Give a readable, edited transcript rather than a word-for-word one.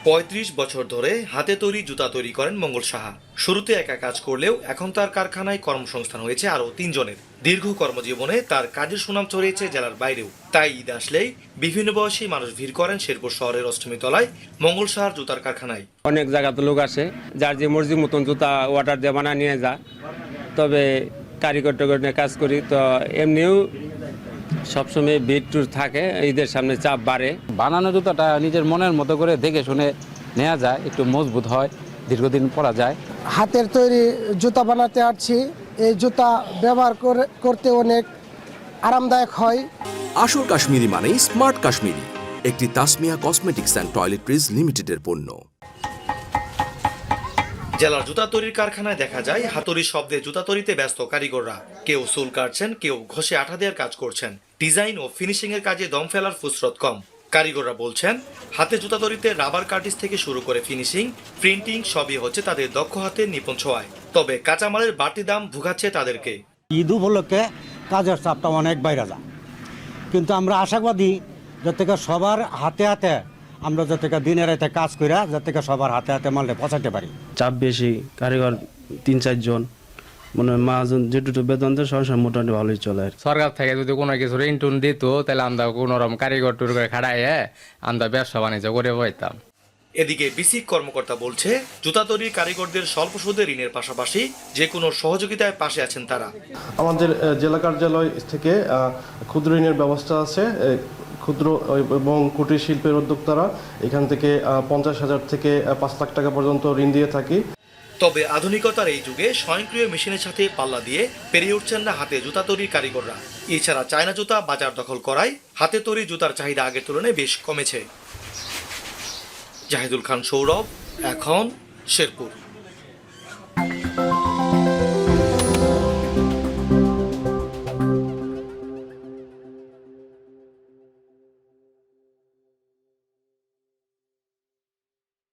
৩৫ বছর ধরে হাতে তৈরি জুতা তৈরি করেন মঙ্গল সাহা। শুরুতে একা কাজ করলেও এখন তার কারখানায় কর্মসংস্থান হয়েছে আরও ৩ জনের। দীর্ঘ কর্মজীবনে তার কাজের সুনাম ছড়িয়েছে জেলার বাইরেও। তাই ঈদ আসলেই বিভিন্ন বয়সী মানুষ ভিড় করেন শেরপুর শহরের অষ্টমী তলায় মঙ্গল সাহার জুতার কারখানায়। অনেক জায়গাতে লোক আসে, যার যে মর্জি মতন জুতা অর্ডার দিয়ে বানা নিয়ে যায়। তবে কারিগর টারিগর নিয়ে কাজ করি, তো এমনিও সবসময় ভিড় টুর থাকে, ঈদের সামনে চাপ বাড়ে। বানানো জুতাটা নিজের মনের মতো করে দেখে শুনে নেওয়া যায়, একটু মজবুত হয়, দীর্ঘদিন পরা যায়। হাতের তৈরি জুতা বানাতে আসছি। এই জুতা ব্যবহার করতে অনেক আরামদায়ক হয়। আসল কাশ্মীরি মানেই স্মার্ট কাশ্মীরি, একটি তাসমিয়া কসমেটিক্স অ্যান্ড টয়লেট্রিজ লিমিটেডের পণ্য। জেলার জুতা তৈরির কারখানায় দেখা যায় হাতুড়ির শব্দে জুতা তৈরিতে ব্যস্ত কারিগররা। কেউ চুল কাটছেন, কেউ ঘষে আঠা দেওয়ার কাজ করছেন। ডিজাইন ও ফিনিশিং এর কাজে দম ফেলার ফুসরত কম। কারিগররা বলছেন, হাতে জুতা তৈরিতে রাবার কার্টিজ থেকে শুরু করে ফিনিশিং, প্রিন্টিং সবই হচ্ছে তাদের দক্ষ হাতের নিপুণ ছোঁয়ায়। তবে কাঁচামালের বাড়তি দাম ভুগাচ্ছে তাদেরকে। ঈদ উপলক্ষে কাজের চাপটা অনেক বাইরে যায়, কিন্তু আমরা আশাবাদী যাতে সবার হাতে হাতে আমরা যাতে দিনের রাতে কাজ করে যাতে সবার হাতে হাতে মালটা পৌঁছাতে পারি। চাপ বেশি, কারিগর ৩-৪ জন, মানে মাহাজন যেটুকু বেতন দেয় সবসময় মোটামুটি ভালোই চলে। সরকার থেকে যদি কোনো কিছু ঋণ দিত, তাহলে আমরা কোনো রকম কারিগর টুর করে খাড়াইয়ে আমরা ব্যবসা বাণিজ্য করে বইতাম। এদিকে বিসিক কর্মকর্তা বলছে, জুতা তৈরির কারিগরদের স্বল্প সুদে ঋণের পাশাপাশি যে কোনো সহযোগিতায় পাশে আছেন তারা। আমাদের জেলা কার্যালয় থেকে ক্ষুদ্র ঋণের ব্যবস্থা আছে। ক্ষুদ্র এবং কুটির শিল্পের উদ্যোক্তারা এখান থেকে 50,000 থেকে 5 লাখ টাকা পর্যন্ত ঋণ দিয়ে থাকি। তবে আধুনিকতার এই যুগে স্বয়ংক্রিয় মেশিনের সাথে পাল্লা দিয়ে পেরিয়ে উঠছেন না হাতে জুতা তৈরির কারিগররা। এছাড়া চায়না জুতা বাজার দখল করায় হাতে তৈরি জুতার চাহিদা আগের তুলনায় বেশ কমেছে। জাহিদুল খান সৌরভ, এখন শেরপুর।